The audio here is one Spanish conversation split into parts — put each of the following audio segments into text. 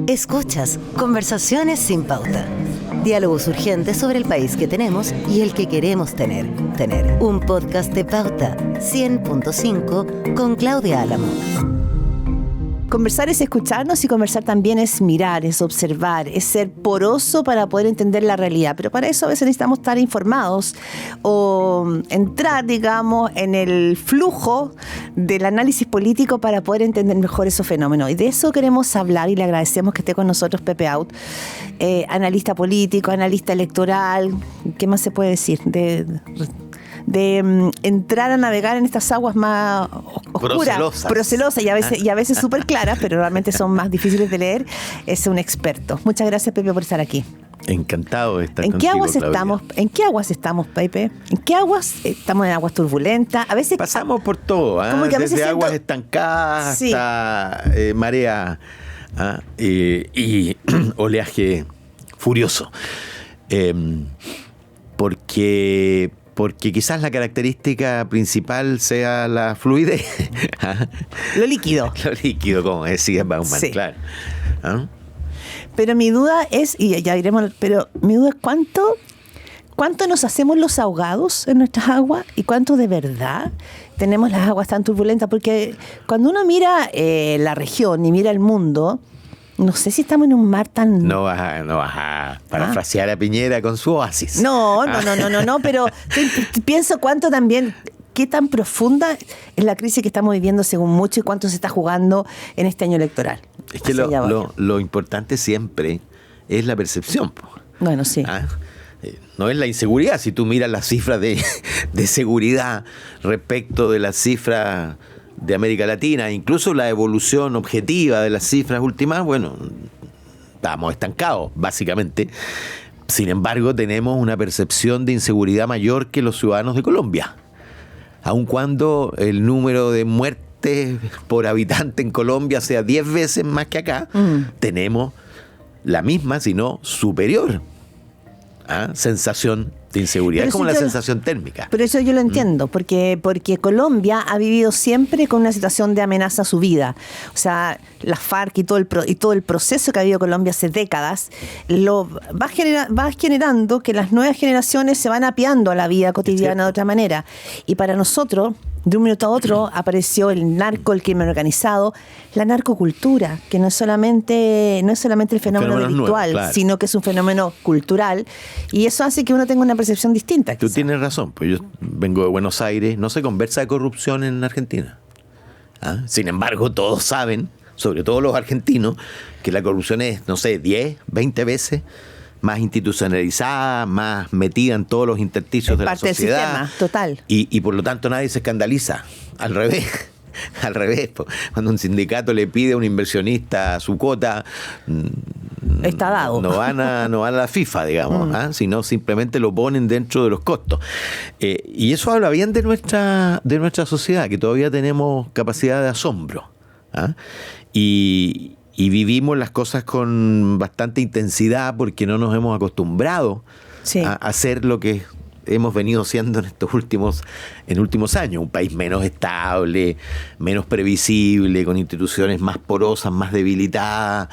Escuchas Conversaciones sin Pauta. Diálogos urgentes sobre el país que tenemos y el que queremos tener. Un podcast de Pauta 100.5 con Claudia Álamo. Conversar es escucharnos y conversar también es mirar, es observar, es ser poroso para poder entender la realidad. Pero para eso a veces necesitamos estar informados o entrar, digamos, en el flujo del análisis político para poder entender mejor esos fenómenos. Y de eso queremos hablar y le agradecemos que esté con nosotros Pepe Out, analista político, analista electoral. ¿Qué más se puede decir? De entrar a navegar en estas aguas más oscuras, procelosas y a veces súper claras, pero realmente son más difíciles de leer. Es un experto. Muchas gracias, Pepe, por estar aquí. Encantado de estar contigo, Claudia. ¿En qué aguas estamos, Pepe? ¿En qué aguas? Estamos en aguas turbulentas. A veces pasamos por todo, desde aguas estancadas hasta marea y oleaje furioso. Porque quizás la característica principal sea la fluidez. Lo líquido. Lo líquido, como decía Bauman, sí. Claro. Pero mi duda es, y ya iremos, pero mi duda es ¿cuánto nos hacemos los ahogados en nuestras aguas y cuánto de verdad tenemos las aguas tan turbulentas? Porque cuando uno mira la región y mira el mundo, no sé si estamos en un mar tan... No vas a parafrasear a Piñera con su oasis. No, pero pienso cuánto también, qué tan profunda es la crisis que estamos viviendo según mucho y cuánto se está jugando en este año electoral. Es que lo importante siempre es la percepción. Bueno, sí. No es la inseguridad. Si tú miras las cifras de seguridad respecto de las cifras de América Latina, incluso la evolución objetiva de las cifras últimas, bueno, estamos estancados, básicamente. Sin embargo, tenemos una percepción de inseguridad mayor que los ciudadanos de Colombia. Aun cuando el número de muertes por habitante en Colombia sea 10 veces más que acá, tenemos la misma, si no superior, sensación de inseguridad. Es como la sensación térmica. Pero eso yo lo entiendo, porque Colombia ha vivido siempre con una situación de amenaza a su vida. O sea, las FARC y todo el proceso que ha vivido Colombia hace décadas va generando que las nuevas generaciones se van apeando a la vida cotidiana de otra manera. Y para nosotros, de un minuto a otro, apareció el crimen organizado, la narcocultura, que no es solamente el fenómeno delictual, claro, sino que es un fenómeno cultural, y eso hace que uno tenga una percepción distinta. Tú tienes razón, pues yo vengo de Buenos Aires, no se conversa de corrupción en Argentina. Sin embargo, todos saben, sobre todo los argentinos, que la corrupción es, 10, 20 veces más institucionalizada, más metida en todos los intersticios de la sociedad. Parte del sistema, total. Y por lo tanto nadie se escandaliza. Al revés. Al revés. Cuando un sindicato le pide a un inversionista su cuota, está dado. No van a la FIFA, digamos, sino simplemente lo ponen dentro de los costos. Y eso habla bien de nuestra sociedad, que todavía tenemos capacidad de asombro. Y vivimos las cosas con bastante intensidad porque no nos hemos acostumbrado a hacer lo que hemos venido siendo en últimos años. Un país menos estable, menos previsible, con instituciones más porosas, más debilitadas,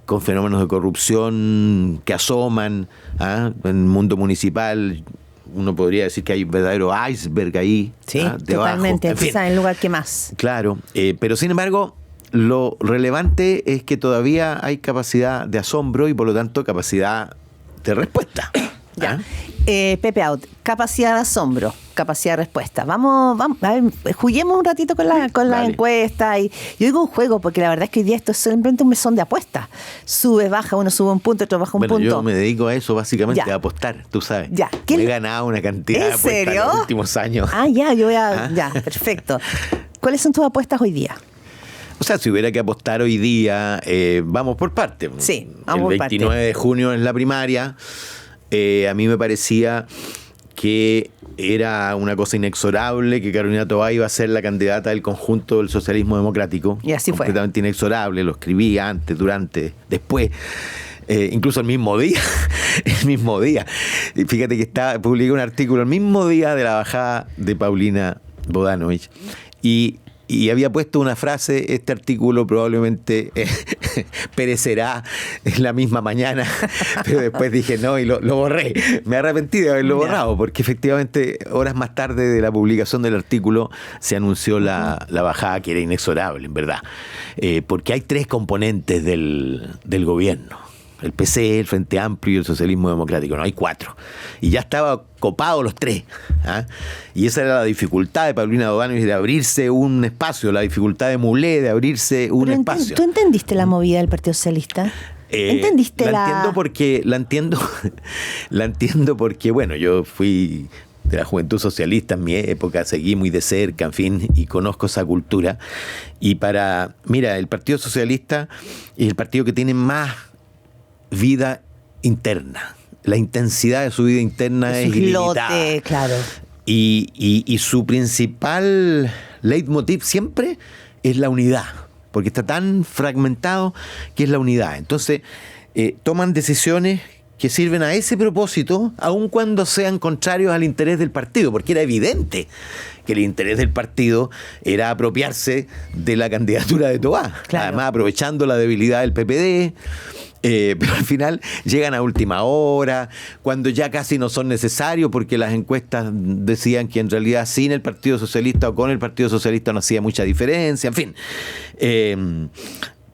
con fenómenos de corrupción que asoman. En el mundo municipal uno podría decir que hay un verdadero iceberg ahí. Sí, debajo. totalmente. Empieza en el lugar que más. Claro, pero sin embargo, lo relevante es que todavía hay capacidad de asombro y por lo tanto capacidad de respuesta. Ya. Pepe Out, capacidad de asombro, capacidad de respuesta. Vamos, a ver, juguemos un ratito con la encuesta. Y yo digo un juego porque la verdad es que hoy día esto es simplemente un mesón de apuestas. Sube, baja, uno sube un punto, otro baja un punto. Yo me dedico a eso básicamente, a apostar, tú sabes. Ya. Me he ganado una cantidad de apuestas en los últimos años. Ya, perfecto. ¿Cuáles son tus apuestas hoy día? O sea, si hubiera que apostar hoy día, vamos por parte. Sí, vamos por parte. El 29 de junio es la primaria. A mí me parecía que era una cosa inexorable que Carolina Toá iba a ser la candidata del conjunto del socialismo democrático. Y así fue. Completamente inexorable, lo escribí antes, durante, después. Incluso el mismo día. Fíjate que publiqué un artículo el mismo día de la bajada de Paulina Bodanovich. Y y había puesto una frase: este artículo probablemente perecerá en la misma mañana, pero después dije no y lo borré. Me arrepentí de haberlo borrado, porque efectivamente horas más tarde de la publicación del artículo se anunció la bajada, que era inexorable, en verdad, porque hay tres componentes del gobierno: el PC, el Frente Amplio y el Socialismo Democrático. No, hay cuatro. Y ya estaba copado los tres. Y esa era la dificultad de Paulina Bodanovich, de abrirse un espacio, la dificultad de Mulé de abrirse un espacio. ¿Tú entendiste la movida del Partido Socialista? ¿Entendiste la entiendo porque, bueno, yo fui de la Juventud Socialista en mi época, seguí muy de cerca, en fin, y conozco esa cultura. Y mira, el Partido Socialista es el partido que tiene más vida interna. La intensidad de su vida interna es ilimitada. Claro. Y su principal leitmotiv siempre es la unidad, porque está tan fragmentado que es la unidad. Entonces, toman decisiones que sirven a ese propósito, aun cuando sean contrarios al interés del partido, porque era evidente que el interés del partido era apropiarse de la candidatura de Tobá, claro. Además aprovechando la debilidad del PPD. Pero al final llegan a última hora, cuando ya casi no son necesarios, porque las encuestas decían que en realidad sin el Partido Socialista o con el Partido Socialista no hacía mucha diferencia, en fin.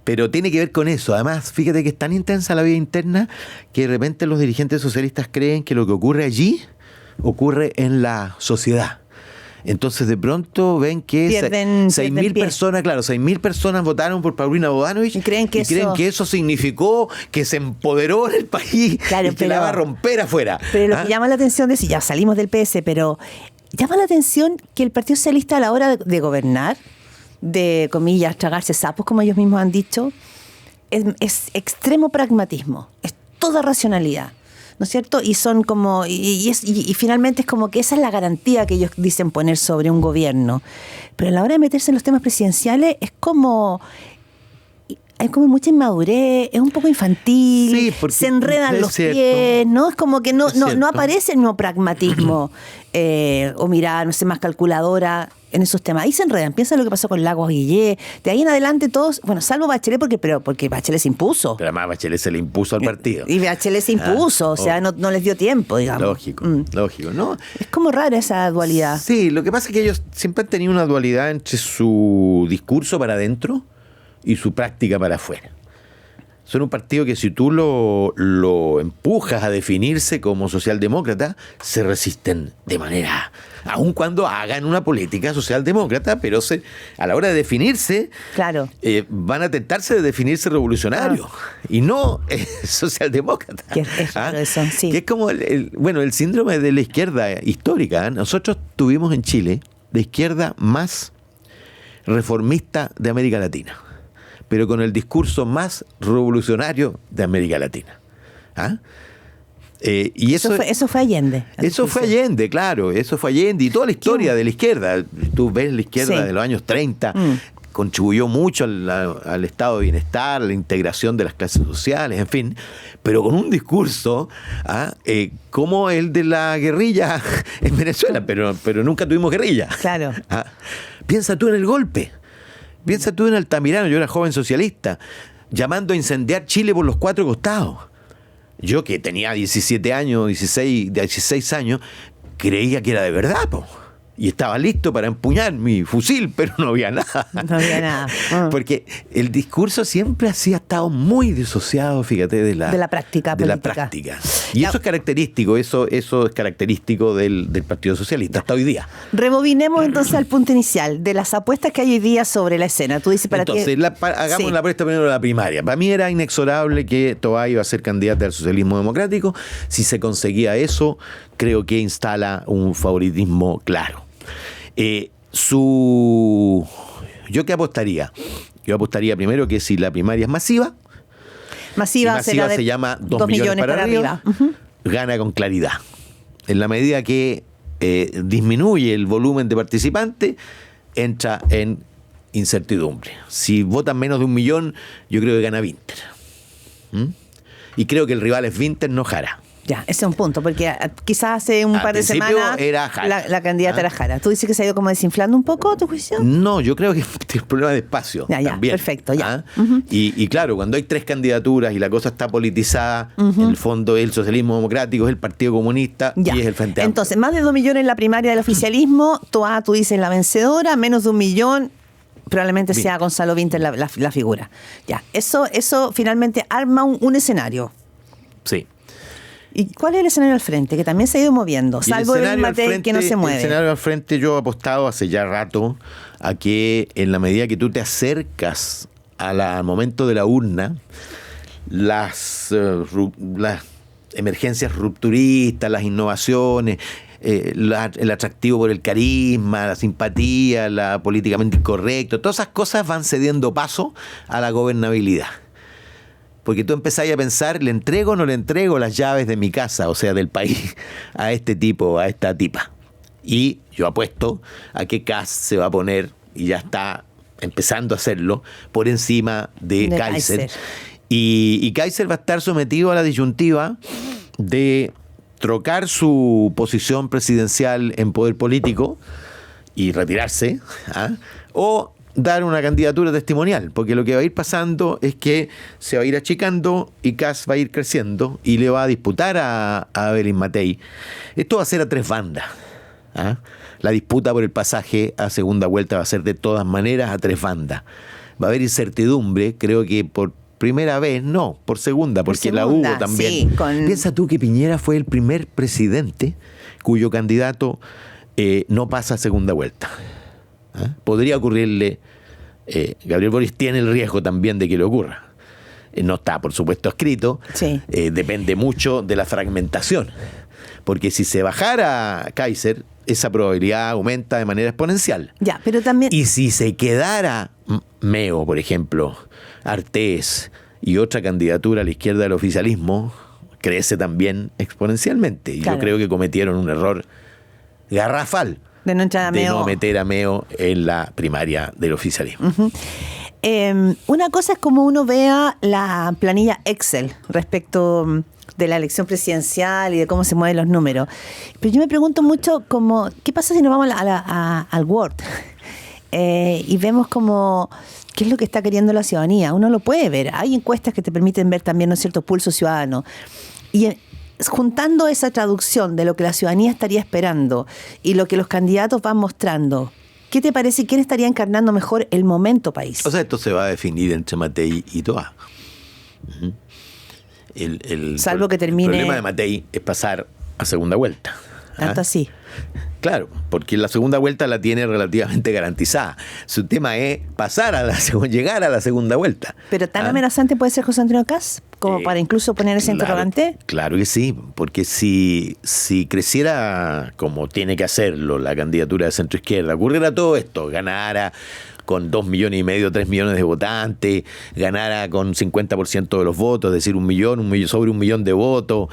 Pero tiene que ver con eso. Además, fíjate que es tan intensa la vida interna que de repente los dirigentes socialistas creen que lo que ocurre allí ocurre en la sociedad. Entonces de pronto ven que 6.000 personas, claro, 6.000 personas votaron por Paulina Bodanovich y creen que eso significó que se empoderó en el país, claro, y que la va a romper afuera. Pero lo que llama la atención es, ya salimos del PS, pero llama la atención que el Partido Socialista, a la hora de gobernar, de comillas, tragarse sapos, como ellos mismos han dicho, es extremo pragmatismo, es toda racionalidad, ¿no es cierto? Y son como y finalmente es como que esa es la garantía que ellos dicen poner sobre un gobierno. Pero a la hora de meterse en los temas presidenciales hay como mucha inmadurez, es un poco infantil, sí, se enredan los pies, ¿no? Es como que no aparece el nuevo pragmatismo o mirada, no sé, más calculadora en esos temas. Ahí se enredan. Piensa lo que pasó con Lagos Guillé. De ahí en adelante todos, bueno, salvo Bachelet porque Bachelet se impuso. Pero además Bachelet se le impuso al partido. Y Bachelet se impuso, o sea, no les dio tiempo, digamos. Lógico, ¿no? Es como rara esa dualidad. Sí, lo que pasa es que ellos siempre han tenido una dualidad entre su discurso para adentro y su práctica para afuera. Son un partido que si tú lo empujas a definirse como socialdemócrata, se resisten de manera, aun cuando hagan una política socialdemócrata, pero a la hora de definirse, claro, van a tentarse de definirse revolucionario y no socialdemócrata. Eso, sí. Que es como el síndrome de la izquierda histórica. Nosotros tuvimos en Chile la izquierda más reformista de América Latina, pero con el discurso más revolucionario de América Latina. Y eso fue Allende. Eso fue Allende, claro. Eso fue Allende y toda la historia de la izquierda. Tú ves la izquierda de los años 30, contribuyó mucho al estado de bienestar, a la integración de las clases sociales, en fin, pero con un discurso como el de la guerrilla en Venezuela, pero nunca tuvimos guerrilla. Claro. Piensa tú en el golpe. Piensa tú en Altamirano, yo era joven socialista, llamando a incendiar Chile por los cuatro costados. Yo, que tenía 17 años, 16 años, creía que era de verdad, po. Y estaba listo para empuñar mi fusil, pero no había nada. No había nada. Porque el discurso siempre ha estado muy disociado, fíjate, de la práctica política. La práctica. Y eso es característico, eso es característico del Partido Socialista hasta hoy día. Rebobinemos entonces al punto inicial de las apuestas que hay hoy día sobre la escena. Tú dices hagamos la apuesta primero de la primaria. Para mí era inexorable que Tobá iba a ser candidata al socialismo democrático. Si se conseguía eso, creo que instala un favoritismo claro. ¿Yo qué apostaría? Yo apostaría primero que si la primaria es masiva se llama 2 millones para arriba. Gana con claridad. En la medida que disminuye el volumen de participantes, entra en incertidumbre. Si votan menos de 1 millón, yo creo que gana Vinter. Y creo que el rival es Vinter, no Jara. Ya, ese es un punto, porque quizás hace un par de semanas era Jara, la candidata era Jara. ¿Tú dices que se ha ido como desinflando un poco, a tu juicio? No, yo creo que tiene un problema de espacio. Ya, también, perfecto, ya. Y claro, cuando hay 3 candidaturas y la cosa está politizada, en el fondo es el socialismo democrático, es el Partido Comunista y es el Frente Amplio. Entonces, más de 2 millones en la primaria del oficialismo, tú dices la vencedora, menos de 1 millón. Probablemente sea Gonzalo Vinter la figura. Ya, eso finalmente arma un escenario. Sí. ¿Y cuál es el escenario al frente? Que también se ha ido moviendo, salvo el Matei, que no se mueve. El escenario al frente, yo he apostado hace ya rato a que en la medida que tú te acercas al momento de la urna, las emergencias rupturistas, las innovaciones, el atractivo por el carisma, la simpatía, la políticamente incorrecto, todas esas cosas van cediendo paso a la gobernabilidad. Porque tú empezás a pensar, ¿le entrego o no le entrego las llaves de mi casa, o sea, del país, a este tipo, a esta tipa? Y yo apuesto a que Kast se va a poner, y ya está empezando a hacerlo, por encima de Kaiser. Y Kaiser va a estar sometido a la disyuntiva de trocar su posición presidencial en poder político y retirarse, o dar una candidatura testimonial, porque lo que va a ir pasando es que se va a ir achicando y Kast va a ir creciendo y le va a disputar a Evelyn Matei. Esto va a ser a 3 bandas. La disputa por el pasaje a segunda vuelta va a ser de todas maneras a 3 bandas. Va a haber incertidumbre, creo que por primera vez, no, por segunda, porque la hubo también. Sí, Piensa tú que Piñera fue el primer presidente cuyo candidato no pasa a segunda vuelta. Podría ocurrirle, Gabriel Boric tiene el riesgo también de que le ocurra. No está, por supuesto, escrito. Sí. Depende mucho de la fragmentación. Porque si se bajara Kaiser, esa probabilidad aumenta de manera exponencial. Ya, pero también... Y si se quedara Meo, por ejemplo, Artés y otra candidatura a la izquierda del oficialismo, crece también exponencialmente. Y claro, yo creo que cometieron un error garrafal de no entrar a Meo. De no meter a Meo en la primaria del oficialismo. Una cosa es como uno vea la planilla Excel respecto de la elección presidencial y de cómo se mueven los números. Pero yo me pregunto mucho como, ¿qué pasa si nos vamos al Word? Y vemos como qué es lo que está queriendo la ciudadanía. Uno lo puede ver. Hay encuestas que te permiten ver también un cierto pulso ciudadano. Y juntando esa traducción de lo que la ciudadanía estaría esperando y lo que los candidatos van mostrando, ¿qué te parece? ¿Quién estaría encarnando mejor el momento país? O sea, esto se va a definir entre Matei y Toá. Salvo que termine... El problema de Matei es pasar a segunda vuelta. Tanto así. Claro, porque la segunda vuelta la tiene relativamente garantizada. Su tema es llegar a la segunda vuelta. Pero tan amenazante puede ser José Antonio Kast como para incluso poner ese interrogante. Claro que sí, porque si creciera como tiene que hacerlo la candidatura de centro izquierda, ocurriera todo esto, ganara con 2,5 millones, 3 millones de votantes, ganara con 50% de los votos, es decir, sobre 1 millón de votos,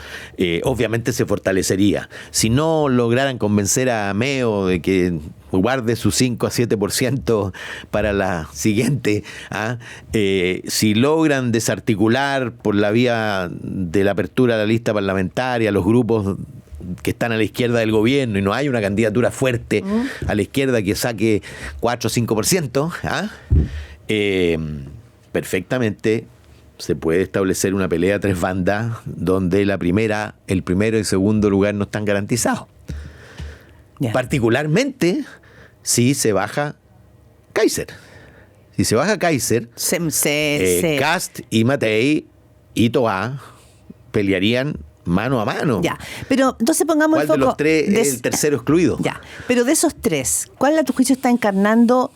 obviamente se fortalecería. Si no lograran convencer a Meo de que guarde su 5 a 7% para la siguiente, si logran desarticular por la vía de la apertura de la lista parlamentaria los grupos que están a la izquierda del gobierno y no hay una candidatura fuerte a la izquierda que saque 4 o 5%, perfectamente se puede establecer una pelea a 3 bandas donde el primero y segundo lugar no están garantizados. Yeah. Particularmente si se baja Kaiser. Si se baja Kaiser, Kast y Matei y Toá pelearían mano a mano. Ya, pero entonces pongamos el foco. ¿Cuál de los 3 es el tercero excluido? Ya, pero de esos 3, ¿cuál a tu juicio está encarnando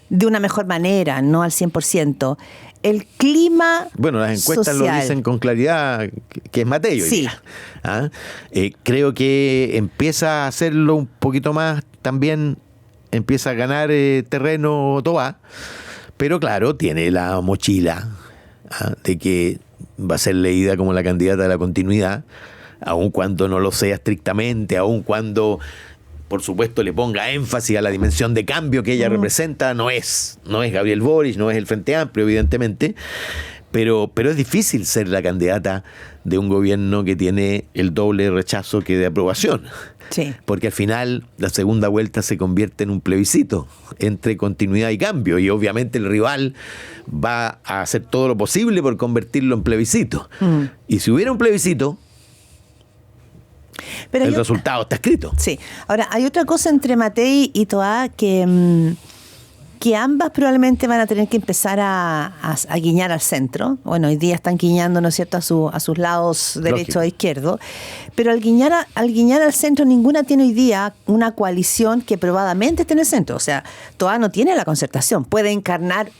de una mejor manera, no al 100%? El clima Bueno, las encuestas social lo dicen con claridad que es Matei. Sí. Creo que empieza a hacerlo un poquito más, también empieza a ganar terreno Toá, pero claro, tiene la mochila de que va a ser leída como la candidata de la continuidad, aun cuando no lo sea estrictamente, aun cuando, por supuesto, le ponga énfasis a la dimensión de cambio que ella representa. No es Gabriel Boric, no es el Frente Amplio, evidentemente, Pero es difícil ser la candidata de un gobierno que tiene el doble de rechazo que de aprobación. Sí. Porque al final la segunda vuelta se convierte en un plebiscito entre continuidad y cambio. Y obviamente el rival va a hacer todo lo posible por convertirlo en plebiscito. Y si hubiera un plebiscito, pero el resultado está escrito. Sí. Ahora, hay otra cosa entre Matei y Toá que ambas probablemente van a tener que empezar a guiñar al centro. Bueno, hoy día están guiñando, ¿no es cierto?, a sus lados derecho e izquierdo. Pero al guiñar al centro, ninguna tiene hoy día una coalición que probadamente esté en el centro. O sea, Toá no tiene la Concertación. Puede encarnar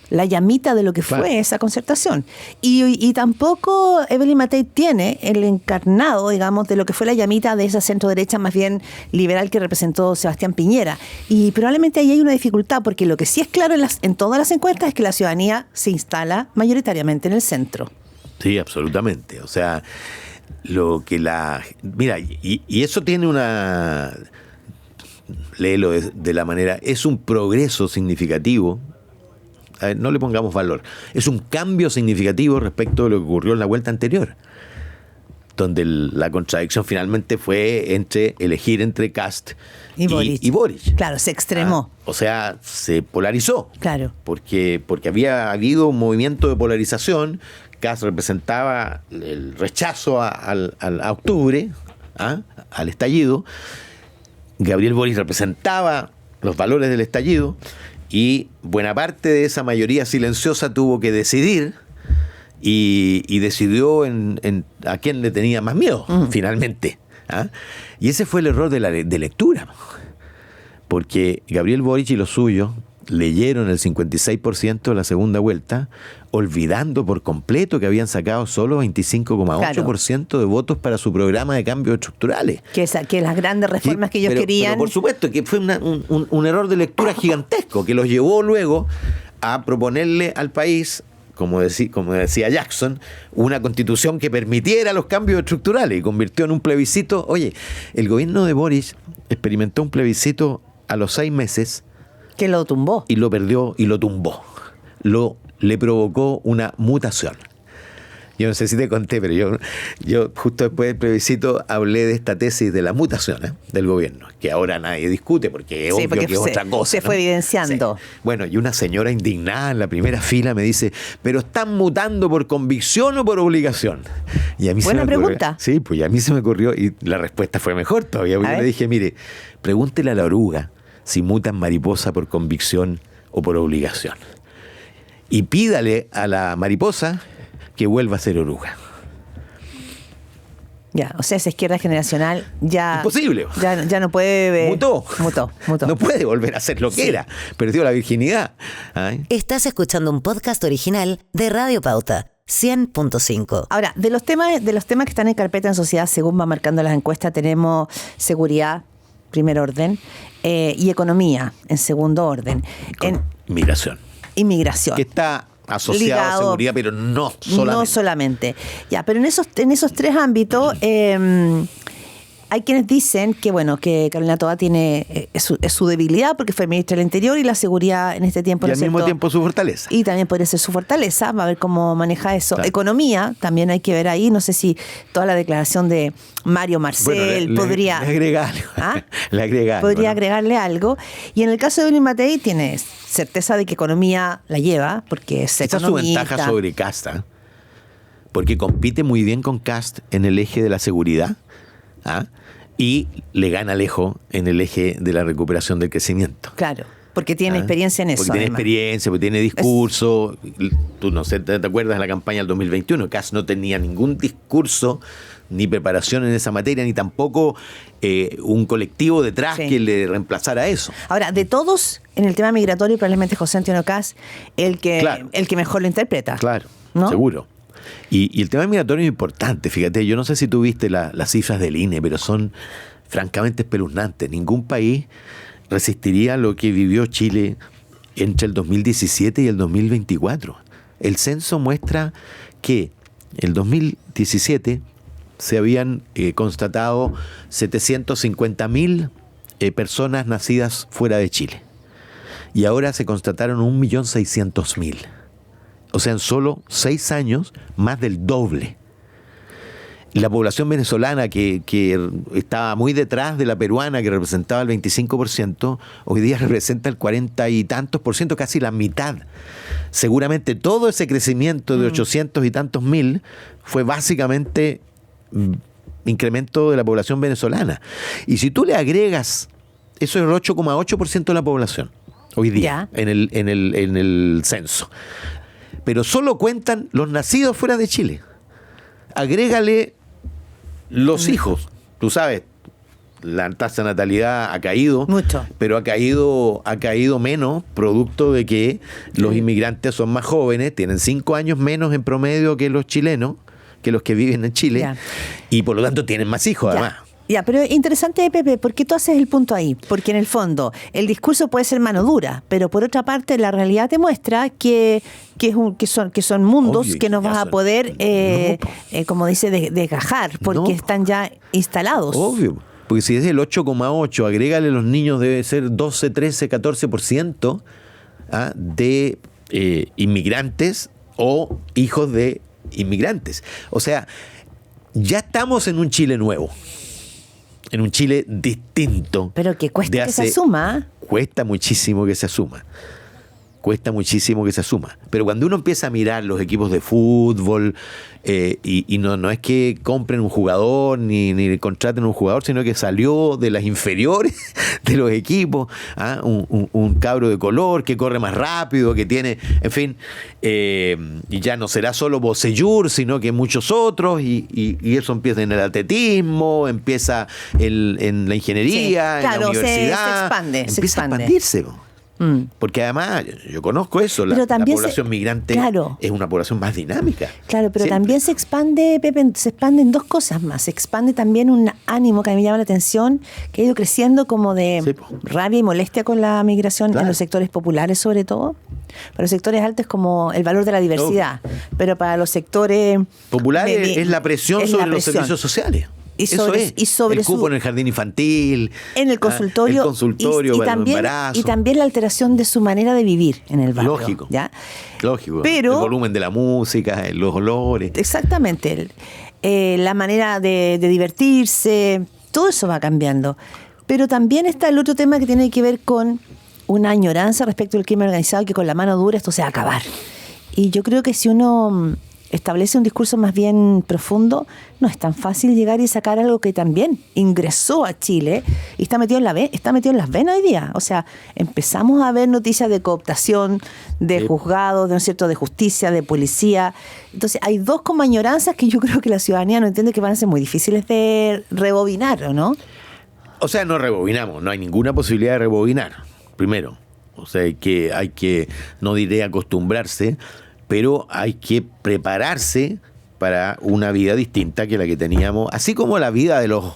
la llamita de lo que fue esa Concertación. Y tampoco Evelyn Matei tiene el encarnado, digamos, de lo que fue la llamita de esa centro derecha más bien liberal que representó Sebastián Piñera. Y probablemente ahí hay una dificultad, porque lo que sí es claro en todas las encuestas es que la ciudadanía se instala mayoritariamente en el centro. Sí, absolutamente. O sea, mira, y eso tiene una... Léelo de la manera... Es un progreso significativo. A ver, no le pongamos valor. Es un cambio significativo respecto de lo que ocurrió en la vuelta anterior, donde la contradicción finalmente fue elegir entre Kast y Boric. Claro, se extremó. O sea, se polarizó. Claro. Porque había habido un movimiento de polarización. Kast representaba el rechazo a octubre, al estallido. Gabriel Boric representaba los valores del estallido. Y buena parte de esa mayoría silenciosa tuvo que decidir y decidió a quién le tenía más miedo, finalmente. Y ese fue el error de lectura. Porque Gabriel Boric y los suyos leyeron el 56% de la segunda vuelta, olvidando por completo que habían sacado solo 25,8% de votos para su programa de cambios estructurales. Que las grandes reformas que ellos querían... Pero por supuesto que fue un error de lectura gigantesco que los llevó luego a proponerle al país, como decía Jackson, una constitución que permitiera los cambios estructurales y convirtió en un plebiscito. Oye, el gobierno de Boric experimentó un plebiscito a los 6 meses... Que lo tumbó. Y lo perdió y lo tumbó. Le provocó una mutación. Yo no sé si te conté, pero yo justo después del plebiscito hablé de esta tesis de la mutación del gobierno, que ahora nadie discute porque es obvio que es otra cosa. Se fue evidenciando. Sí. Bueno, y una señora indignada en la primera fila me dice, ¿pero están mutando por convicción o por obligación? Y a mí Buena pregunta. Sí, pues a mí se me ocurrió, y la respuesta fue mejor todavía. Yo le dije, mire, pregúntele a la oruga si mutan mariposa por convicción o por obligación. Y pídale a la mariposa que vuelva a ser oruga. Ya, o sea, esa izquierda generacional ya... Imposible. Ya no puede... Mutó. No puede volver a ser lo que era. Perdió la virginidad. Estás escuchando un podcast original de Radio Pauta 100.5. Ahora, de los temas que están en carpeta en sociedad, según va marcando las encuestas, tenemos seguridad, primer orden, y economía, en segundo orden. Inmigración. Que está asociado a seguridad, pero no solamente. No solamente. Ya, pero en esos 3 ámbitos hay quienes dicen que bueno, que Carolina Toá tiene es su debilidad porque fue ministra del Interior, y la seguridad en este tiempo. Y al mismo tiempo su fortaleza. Y también podría ser su fortaleza, va a ver cómo maneja eso. Claro. Economía, también hay que ver ahí, no sé si toda la declaración de Mario Marcel podría... Le agrega algo. Podría agregarle algo. Y en el caso de Evelyn Matei tiene certeza de que economía la lleva, porque es economista. Esa es su ventaja sobre Kast, porque compite muy bien con Kast en el eje de la seguridad, y le gana lejos en el eje de la recuperación del crecimiento. Claro, porque tiene experiencia en eso. Porque tiene experiencia, porque tiene discurso. Tú no sé, ¿te acuerdas de la campaña del 2021? Kast no tenía ningún discurso ni preparación en esa materia, ni tampoco un colectivo detrás que le reemplazara eso. Ahora, de todos, en el tema migratorio, probablemente José Antonio Kast el que mejor lo interpreta. Claro, ¿no? Seguro. Y el tema migratorio es importante, fíjate, yo no sé si tú viste las cifras del INE, pero son francamente espeluznantes. Ningún país resistiría lo que vivió Chile entre el 2017 y el 2024. El censo muestra que en el 2017 se habían constatado 750.000 personas nacidas fuera de Chile. Y ahora se constataron 1.600.000. O sea, en solo 6 años, más del doble. La población venezolana, que estaba muy detrás de la peruana, que representaba el 25%, hoy día representa el 40 y tantos por ciento, casi la mitad. Seguramente todo ese crecimiento de 800 y tantos mil fue básicamente incremento de la población venezolana. Y si tú le agregas, eso es el 8,8% de la población hoy día en el censo. Pero solo cuentan los nacidos fuera de Chile. Agrégale los hijos. Tú sabes, la tasa de natalidad ha caído mucho, pero ha caído menos, producto de que los inmigrantes son más jóvenes, tienen 5 años menos en promedio que los chilenos, que los que viven en Chile, y por lo tanto tienen más hijos además. Ya, pero interesante, Pepe, ¿por qué tú haces el punto ahí? Porque en el fondo el discurso puede ser mano dura, pero por otra parte la realidad te muestra que son mundos que no vas a poder, como dice, desgajar, porque están ya instalados. Obvio, porque si es el 8,8, agrégale los niños, debe ser 12, 13, 14% de inmigrantes o hijos de inmigrantes. O sea, ya estamos en un Chile nuevo. En un Chile distinto. Pero que cuesta que se asuma. Cuesta muchísimo que se asuma. Pero cuando uno empieza a mirar los equipos de fútbol, y no es que compren un jugador ni contraten un jugador, sino que salió de las inferiores de los equipos, un cabro de color que corre más rápido, que tiene, en fin, y ya no será solo Bocellur, sino que muchos otros, y eso empieza en el atletismo, empieza en la ingeniería, en la universidad. Empieza a expandirse. Porque además, yo conozco eso, la población migrante es una población más dinámica. Claro, pero siempre. También se expande, Pepe, se expanden dos cosas más. Se expande también un ánimo que a mí me llama la atención, que ha ido creciendo como de rabia y molestia con la migración en los sectores populares sobre todo. Para los sectores altos es como el valor de la diversidad, pero para los sectores populares es la presión sobre los servicios sociales. Y sobre el cupo en el jardín infantil, en el consultorio, y para también, el embarazo. Y también la alteración de su manera de vivir en el barrio. Lógico. Pero, el volumen de la música, los olores. Exactamente. La manera de divertirse, todo eso va cambiando. Pero también está el otro tema que tiene que ver con una añoranza respecto al crimen organizado, que con la mano dura esto se va a acabar. Y yo creo que si uno establece un discurso más bien profundo, no es tan fácil llegar y sacar algo que también ingresó a Chile y está metido en las venas hoy día. O sea, empezamos a ver noticias de cooptación, de juzgados, de justicia, de policía. Entonces, hay dos como añoranzas que yo creo que la ciudadanía no entiende, que van a ser muy difíciles de rebobinar, ¿o no? O sea, no rebobinamos, no hay ninguna posibilidad de rebobinar, primero. O sea, hay que no diré acostumbrarse, pero hay que prepararse para una vida distinta que la que teníamos, así como la vida de los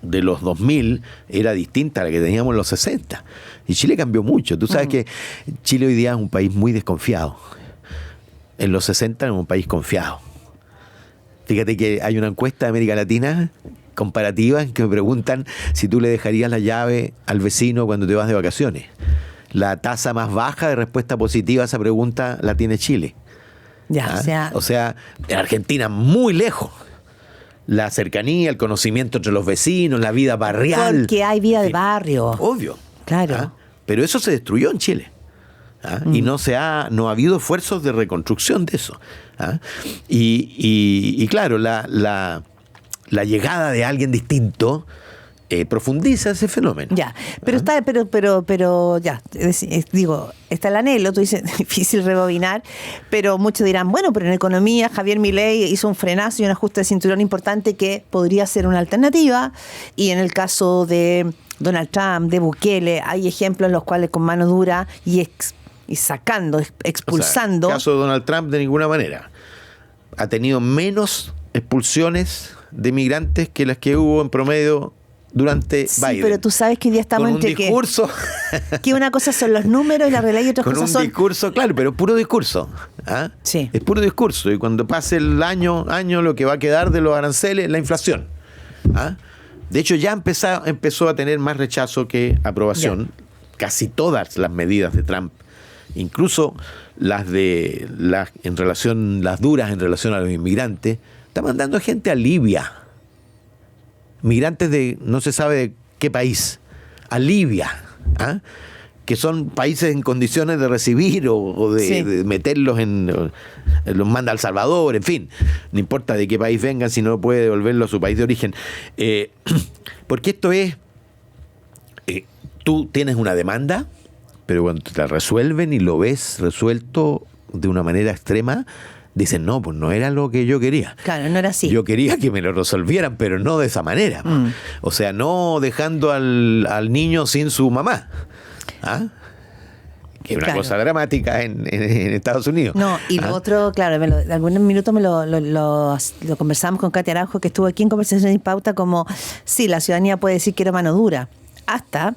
2000 era distinta a la que teníamos en los 60. Y Chile cambió mucho. Tú sabes que Chile hoy día es un país muy desconfiado. En los 60 era un país confiado. Fíjate que hay una encuesta de América Latina comparativa en que me preguntan si tú le dejarías la llave al vecino cuando te vas de vacaciones. La tasa más baja de respuesta positiva a esa pregunta la tiene Chile. O sea, en Argentina muy lejos. La cercanía, el conocimiento entre los vecinos, la vida barrial. Porque hay vida de barrio. Obvio. Claro. Pero eso se destruyó en Chile. Y no ha habido esfuerzos de reconstrucción de eso. Y claro, la llegada de alguien distinto profundiza ese fenómeno. Pero está el anhelo, tú dices, difícil rebobinar, pero muchos dirán, bueno, pero en economía Javier Milei hizo un frenazo y un ajuste de cinturón importante que podría ser una alternativa, y en el caso de Donald Trump, de Bukele, hay ejemplos en los cuales con mano dura y sacando, expulsando. O sea, el caso de Donald Trump de ninguna manera. Ha tenido menos expulsiones de migrantes que las que hubo en promedio durante Biden. Pero tú sabes que hoy día estamos con un discurso que una cosa son los números y la realidad, y otras cosas son... Con un discurso, claro, pero puro discurso. Sí. Es puro discurso. Y cuando pase el año lo que va a quedar de los aranceles, la inflación. De hecho, ya empezó a tener más rechazo que aprobación. Casi todas las medidas de Trump incluso las duras en relación a los inmigrantes, está mandando gente a Libia. Migrantes de no se sabe de qué país, a Libia, ¿ah? Que son países en condiciones de recibir o de meterlos los manda a El Salvador, en fin, no importa de qué país vengan, si no puede devolverlo a su país de origen. Porque esto es, tú tienes una demanda, pero cuando te la resuelven y lo ves resuelto de una manera extrema, dicen, no, pues no era lo que yo quería. Claro, no era así. Yo quería que me lo resolvieran, pero no de esa manera. O sea, no dejando al niño sin su mamá. ¿Ah? Que es una cosa dramática en Estados Unidos. No, y lo otro, claro, algunos minutos lo conversamos con Katia Araujo, que estuvo aquí en Conversaciones sin Pauta, como, sí, la ciudadanía puede decir que era mano dura, hasta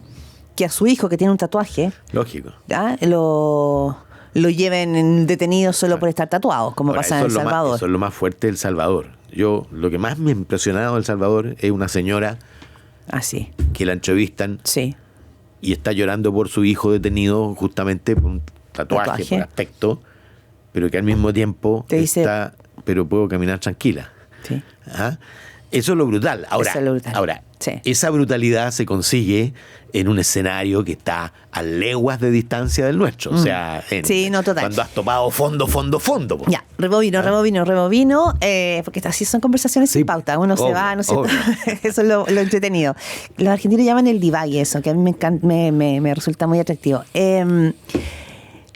que a su hijo, que tiene un tatuaje, lógico, ¿ya? Lo lleven detenido solo por estar tatuado, como pasa en El Salvador. Eso es lo más fuerte de El Salvador. Lo que más me ha impresionado de El Salvador es una señora que la entrevistan, y está llorando por su hijo detenido justamente por un tatuaje. Por aspecto, pero que al mismo tiempo está, pero puedo caminar tranquila. Sí. ¿Ah? Eso es lo brutal. Ahora, esa brutalidad se consigue en un escenario que está a leguas de distancia del nuestro. O sea, total. Cuando has topado fondo. Ya, rebobino, porque así son conversaciones sin pauta. Uno se va, ¿no es cierto? Eso es lo entretenido. Los argentinos llaman el divague, eso, que a mí me encanta, me resulta muy atractivo.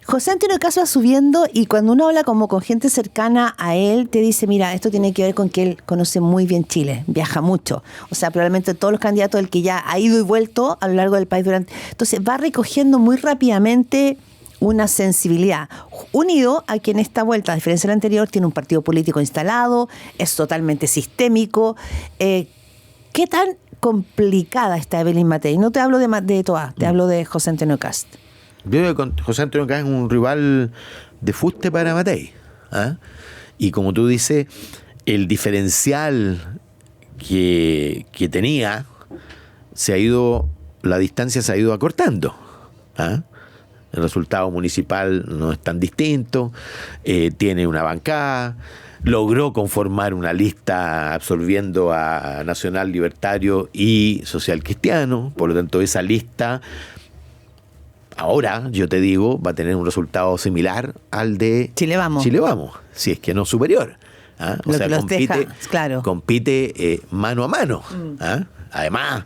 José Antonio Cast va subiendo, y cuando uno habla como con gente cercana a él, te dice, mira, esto tiene que ver con que él conoce muy bien Chile, viaja mucho. O sea, probablemente todos los candidatos del que ya ha ido y vuelto a lo largo del país Entonces va recogiendo muy rápidamente una sensibilidad, unido a que en esta vuelta, a diferencia de la anterior, tiene un partido político instalado, es totalmente sistémico. ¿Qué tan complicada está Evelyn Matei? No te hablo de Toa, te hablo de José Antonio Cast. Yo creo que José Antonio Cast es un rival de fuste para Matei. ¿Ah? Y como tú dices, el diferencial que tenía la distancia se ha ido acortando. ¿Ah? El resultado municipal no es tan distinto, tiene una bancada, logró conformar una lista absorbiendo a Nacional Libertario y Social Cristiano, por lo tanto esa lista ahora, yo te digo, va a tener un resultado similar al de Chile Vamos, si es que no superior. ¿Ah? O sea, compite mano a mano. ¿Ah? Además,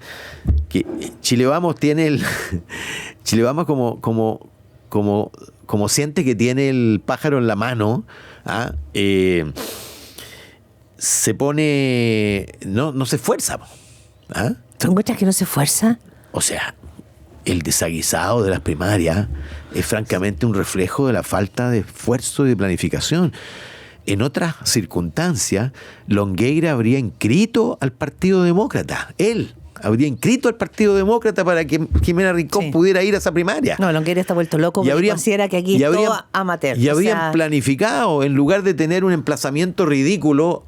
que Chile Vamos tiene Chile Vamos como siente que tiene el pájaro en la mano, ¿ah? Se pone, no se esfuerza. ¿Ah? ¿Tú encuentras que no se esfuerza? O sea, el desaguisado de las primarias es francamente un reflejo de la falta de esfuerzo y de planificación. En otras circunstancias, Longueira habría inscrito al Partido Demócrata. Él habría inscrito al Partido Demócrata para que Jimena Rincón pudiera ir a esa primaria. No, Longueira está vuelto loco porque considera que aquí es todo amateur. Y habrían planificado, en lugar de tener un emplazamiento ridículo,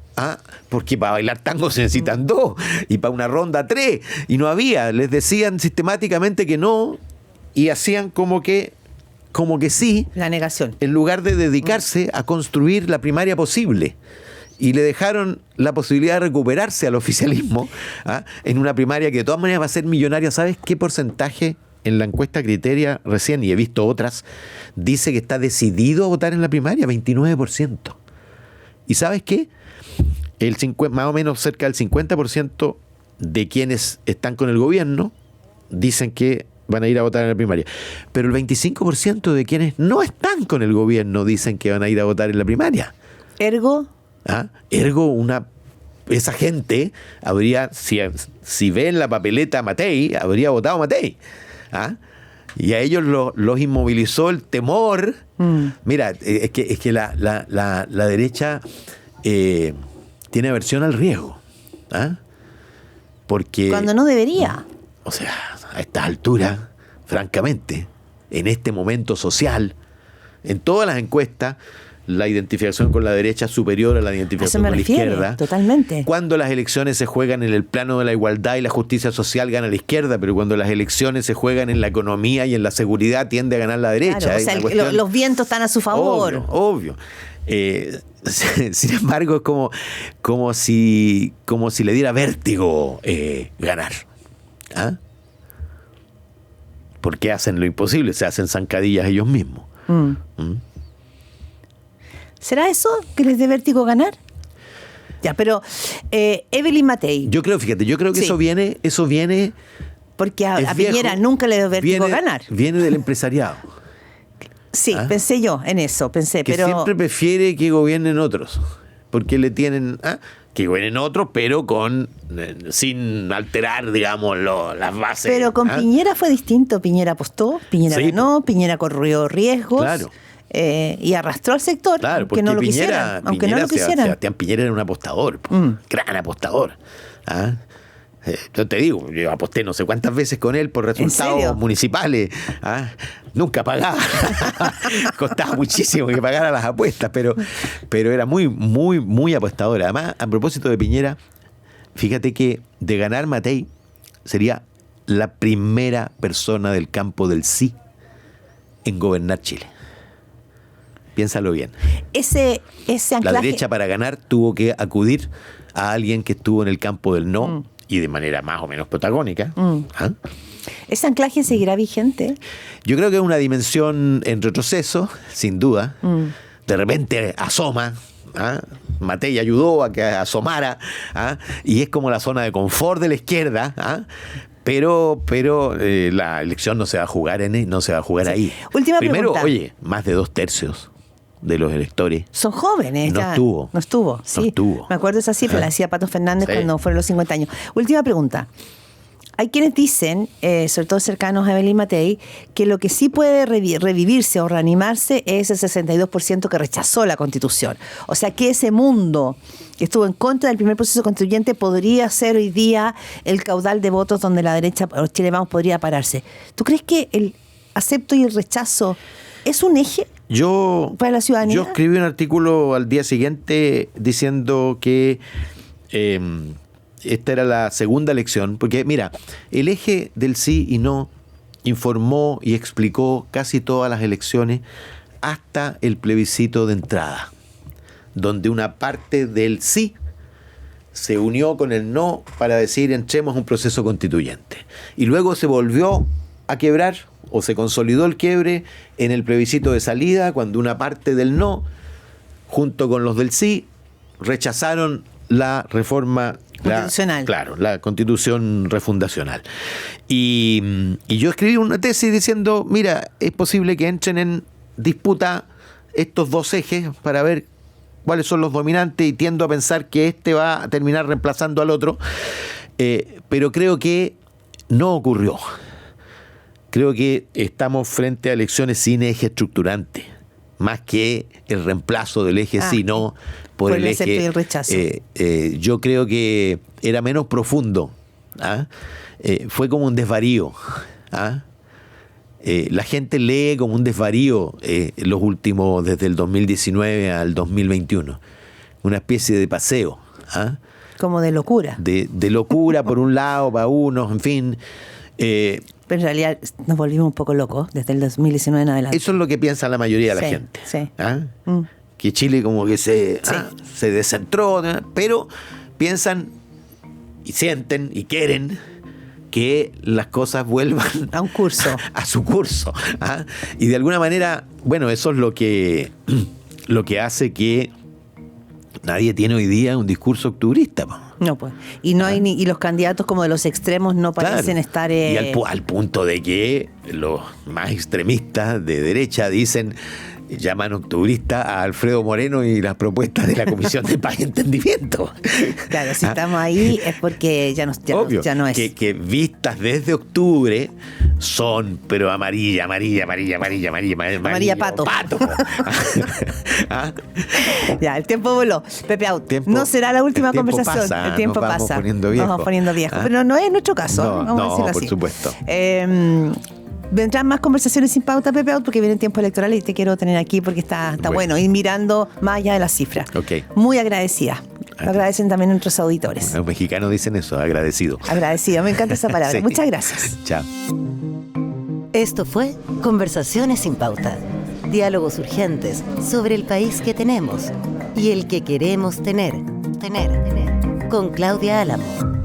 porque para bailar tango se necesitan 2 y para una ronda 3, y no había, les decían sistemáticamente que no y hacían como que sí, la negación, en lugar de dedicarse a construir la primaria posible, y le dejaron la posibilidad de recuperarse al oficialismo en una primaria que de todas maneras va a ser millonaria. ¿Sabes qué porcentaje en la encuesta Criteria recién, y he visto otras, dice que está decidido a votar en la primaria? 29%. ¿Y sabes qué? Más o menos cerca del 50% de quienes están con el gobierno dicen que van a ir a votar en la primaria. Pero el 25% de quienes no están con el gobierno dicen que van a ir a votar en la primaria. Ergo, esa gente habría, si ven la papeleta Matei, habría votado Matei. Y a ellos los inmovilizó el temor. Mira, es que la derecha tiene aversión al riesgo. Porque cuando no debería. O sea, a estas alturas, francamente, en este momento social, en todas las encuestas, la identificación con la derecha es superior a la identificación con la izquierda. Totalmente. Cuando las elecciones se juegan en el plano de la igualdad y la justicia social, gana la izquierda, pero cuando las elecciones se juegan en la economía y en la seguridad, tiende a ganar la derecha. Claro, o sea, los vientos están a su favor. Obvio. Sin embargo, es como si le diera vértigo ganar. ¿Ah? Porque hacen lo imposible, se hacen zancadillas ellos mismos. ¿Será eso que les dé vértigo ganar? Ya, pero Evelyn Matei. Yo creo que Sí. eso viene Porque a es Piñera viejo, nunca le dio vértigo ganar. Viene del empresariado. Sí, pensé yo en eso, Que pero siempre prefiere que gobiernen otros. Porque le tienen... que gobiernen otros, pero sin alterar, digamos, las bases. Pero con Piñera fue distinto. Piñera apostó, Piñera Sí. ganó, Piñera corrió riesgos. Claro. Y arrastró al sector, Claro, aunque no lo Piñera, quisieran. Sebastián Piñera era un apostador, gran apostador. Yo te digo, yo aposté no sé cuántas veces con él por resultados serio? municipales. Nunca pagaba. Costaba muchísimo que pagara las apuestas, pero era muy, muy, muy apostador. Además, a propósito de Piñera, fíjate que de ganar Matei sería la primera persona del campo del sí en gobernar Chile. Piénsalo bien. Ese anclaje. La derecha para ganar tuvo que acudir a alguien que estuvo en el campo del no y de manera más o menos protagónica. ¿Ese anclaje seguirá vigente? Yo creo que es una dimensión en retroceso, sin duda. De repente asoma. Matei ayudó a que asomara. Y es como la zona de confort de la izquierda. Pero la elección no se va a jugar ahí. Última Primero, pregunta. oye, más de 2/3 de los electores. Son jóvenes. No ya. estuvo. No estuvo, sí. No estuvo. Me acuerdo esa cifra, la decía Pato Fernández cuando fueron los 50 años. Última pregunta. Hay quienes dicen, sobre todo cercanos a Evelyn Matei, que lo que sí puede revivirse o reanimarse es el 62% que rechazó la Constitución. O sea, que ese mundo que estuvo en contra del primer proceso constituyente podría ser hoy día el caudal de votos donde la derecha, o Chile Vamos, podría pararse. ¿Tú crees que el acepto y el rechazo es un eje para la ciudadanía? Yo escribí un artículo al día siguiente diciendo que esta era la segunda elección, porque mira, el eje del sí y no informó y explicó casi todas las elecciones hasta el plebiscito de entrada, donde una parte del sí se unió con el no para decir entremos a un proceso constituyente. Y luego se volvió a quebrar o se consolidó el quiebre en el plebiscito de salida, cuando una parte del no, junto con los del sí, rechazaron la reforma constitucional. La constitución refundacional. Y yo escribí una tesis diciendo, mira, es posible que entren en disputa estos dos ejes para ver cuáles son los dominantes, y tiendo a pensar que este va a terminar reemplazando al otro, pero creo que no ocurrió. Creo que estamos frente a elecciones sin eje estructurante, más que el reemplazo del eje sí, no, por el eje. Y el rechazo. Yo creo que era menos profundo. Fue como un desvarío. La gente lee como un desvarío los últimos, desde el 2019 al 2021. Una especie de paseo. Como de locura. De locura por un lado, para unos, en fin. Pero en realidad nos volvimos un poco locos desde el 2019 en adelante. Eso es lo que piensa la mayoría de la Sí, gente. sí. Que Chile como que se descentró, pero piensan y sienten y quieren que las cosas vuelvan a un curso. A su curso. Y de alguna manera, bueno, eso es lo que hace que nadie tiene hoy día un discurso octubrista. No, pues. Y no hay y los candidatos como de los extremos no parecen estar. Y al punto de que los más extremistas de derecha llaman octubrista a Alfredo Moreno y las propuestas de la Comisión de Paz y Entendimiento. Claro, si estamos ahí es porque ya no es. Que vistas desde octubre son, pero amarilla pato. Ya, el tiempo voló. Pepe Out. No será la última conversación. El tiempo pasa. Nos vamos poniendo viejos. Pero no es nuestro caso. Vamos a decirlo por así. supuesto. vendrán más conversaciones sin pauta, Pepe Out, porque vienen tiempos electorales y te quiero tener aquí porque está bueno ir mirando más allá de las cifras. Ok. Muy agradecida. Lo agradecen también nuestros auditores. Los mexicanos dicen eso, agradecido. Agradecida, me encanta esa palabra. Sí. Muchas gracias. Chao. Esto fue Conversaciones sin pauta. Diálogos urgentes sobre el país que tenemos y el que queremos tener. Con Claudia Álamo.